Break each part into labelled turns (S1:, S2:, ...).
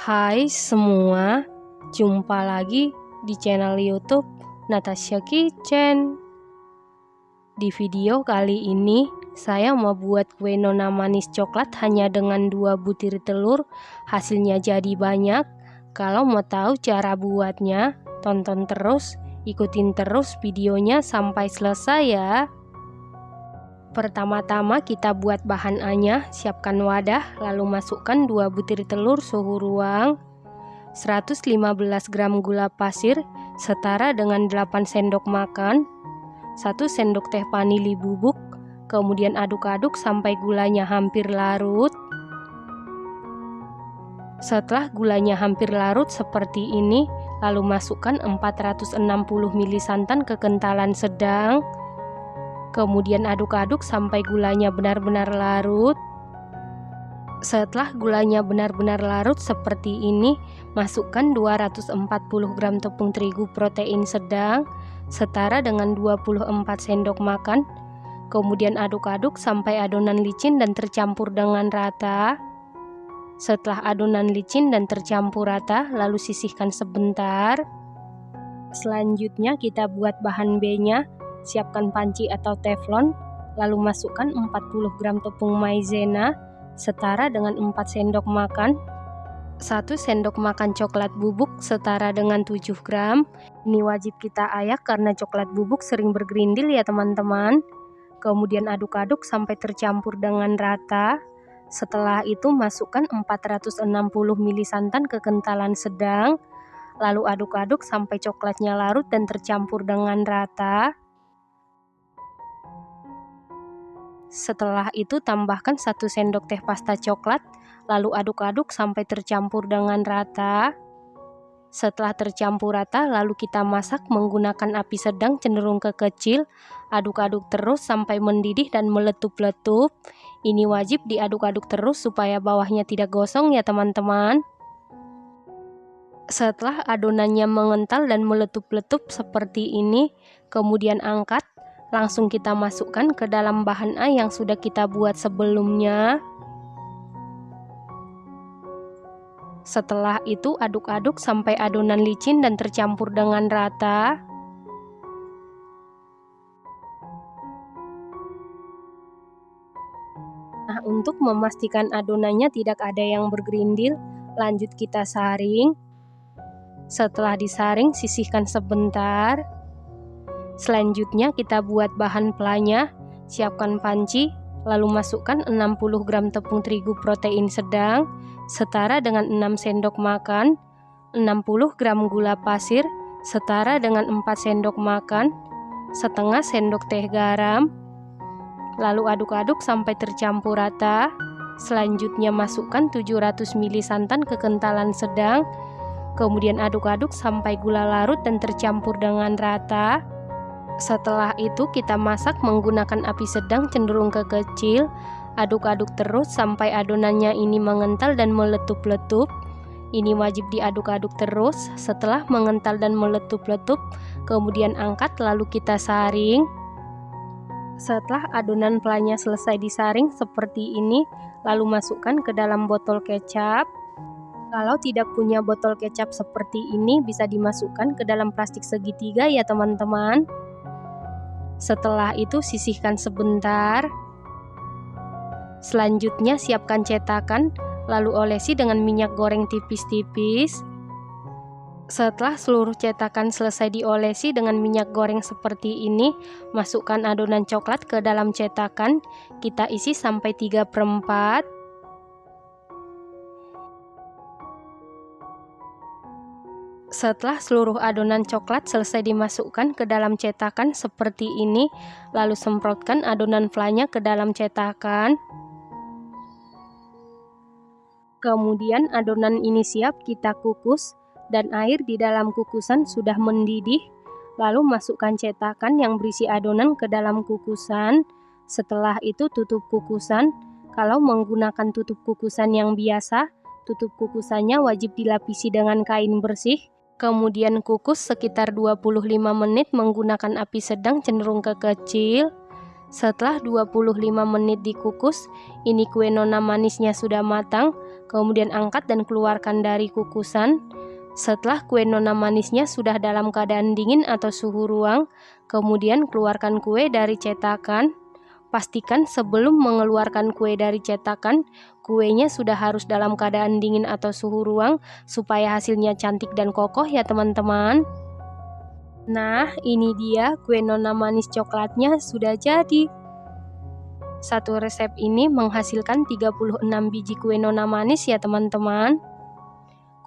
S1: Hai semua, jumpa lagi di channel YouTube Natasha Kitchen. Di video kali ini, saya mau buat kue nona manis coklat hanya dengan 2 butir telur. Hasilnya jadi banyak. Kalau mau tahu cara buatnya, tonton terus, ikutin terus videonya sampai selesai ya. Pertama-tama kita buat bahan A-nya, siapkan wadah, lalu masukkan 2 butir telur suhu ruang, 115 gram gula pasir setara dengan 8 sendok makan, 1 sendok teh vanili bubuk, kemudian aduk-aduk sampai gulanya hampir larut. Setelah gulanya hampir larut seperti ini, lalu masukkan 460 ml santan kekentalan sedang. Kemudian aduk-aduk sampai gulanya benar-benar larut. Setelah gulanya benar-benar larut seperti ini, masukkan 240 gram tepung terigu protein sedang setara dengan 24 sendok makan. Kemudian aduk-aduk sampai adonan licin dan tercampur dengan rata. Setelah adonan licin dan tercampur rata, lalu sisihkan sebentar. Selanjutnya kita buat bahan B-nya. Siapkan panci atau teflon, lalu masukkan 40 gram tepung maizena setara dengan 4 sendok makan, 1 sendok makan coklat bubuk setara dengan 7 gram. Ini wajib kita ayak karena coklat bubuk sering bergerindil ya teman-teman. Kemudian aduk-aduk sampai tercampur dengan rata. Setelah itu masukkan 460 ml santan kekentalan sedang, lalu aduk-aduk sampai coklatnya larut dan tercampur dengan rata. Setelah itu tambahkan 1 sendok teh pasta coklat, lalu aduk-aduk sampai tercampur dengan rata. Setelah tercampur rata, lalu kita masak menggunakan api sedang cenderung ke kecil. Aduk-aduk terus sampai mendidih dan meletup-letup. Ini wajib diaduk-aduk terus supaya bawahnya tidak gosong ya teman-teman. Setelah adonannya mengental dan meletup-letup seperti ini, kemudian angkat. Langsung kita masukkan ke dalam bahan A yang sudah kita buat sebelumnya. Setelah itu aduk-aduk sampai adonan licin dan tercampur dengan rata. Nah, untuk memastikan adonannya tidak ada yang bergerindil, lanjut kita saring. Setelah disaring, sisihkan sebentar. Selanjutnya kita buat bahan pelanya. Siapkan panci, lalu masukkan 60 gram tepung terigu protein sedang setara dengan 6 sendok makan, 60 gram gula pasir setara dengan 4 sendok makan, setengah sendok teh garam. Lalu aduk-aduk sampai tercampur rata. Selanjutnya masukkan 700 ml santan kekentalan sedang. Kemudian aduk-aduk sampai gula larut dan tercampur dengan rata. Setelah itu kita masak menggunakan api sedang cenderung ke kecil. Aduk-aduk terus sampai adonannya ini mengental dan meletup-letup. Ini wajib diaduk-aduk terus. Setelah mengental dan meletup-letup, kemudian angkat lalu kita saring. Setelah adonan pelanya selesai disaring seperti ini, lalu masukkan ke dalam botol kecap. Kalau tidak punya botol kecap seperti ini, bisa dimasukkan ke dalam plastik segitiga ya teman-teman. Setelah itu sisihkan sebentar. Selanjutnya siapkan cetakan, lalu olesi dengan minyak goreng tipis-tipis. Setelah seluruh cetakan selesai diolesi dengan minyak goreng seperti ini, masukkan adonan coklat ke dalam cetakan. Kita isi sampai 3/4. Setelah seluruh adonan coklat selesai dimasukkan ke dalam cetakan seperti ini, lalu semprotkan adonan flanya ke dalam cetakan. Kemudian adonan ini siap kita kukus dan air di dalam kukusan sudah mendidih. Lalu masukkan cetakan yang berisi adonan ke dalam kukusan. Setelah itu tutup kukusan. Kalau menggunakan tutup kukusan yang biasa, tutup kukusannya wajib dilapisi dengan kain bersih. Kemudian kukus sekitar 25 menit menggunakan api sedang cenderung ke kecil. Setelah 25 menit dikukus, ini kue nona manisnya sudah matang. kemudian angkat dan keluarkan dari kukusan. Setelah kue nona manisnya sudah dalam keadaan dingin atau suhu ruang, kemudian keluarkan kue dari cetakan. Pastikan sebelum mengeluarkan kue dari cetakan, kuenya sudah harus dalam keadaan dingin atau suhu ruang supaya hasilnya cantik dan kokoh ya teman-teman. Nah, ini dia kue nona manis coklatnya sudah jadi. Satu resep ini menghasilkan 36 biji kue nona manis ya teman-teman.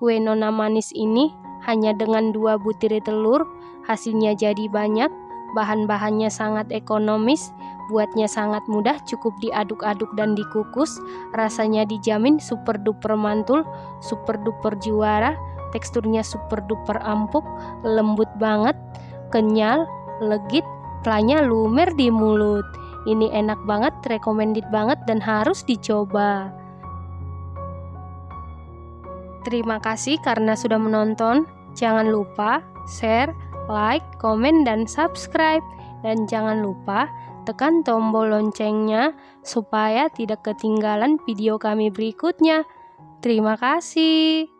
S1: Kue nona manis ini hanya dengan 2 butir telur, hasilnya jadi banyak, bahan-bahannya sangat ekonomis, buatnya sangat mudah, cukup diaduk-aduk dan dikukus, rasanya dijamin super duper mantul, super duper juara, teksturnya super duper empuk, lembut banget, kenyal, legit, planya lumer di mulut. Ini enak banget, recommended banget dan harus dicoba. Terima kasih karena sudah menonton. Jangan lupa share, like, komen, dan subscribe. Dan jangan lupa tekan tombol loncengnya supaya tidak ketinggalan video kami berikutnya. Terima kasih.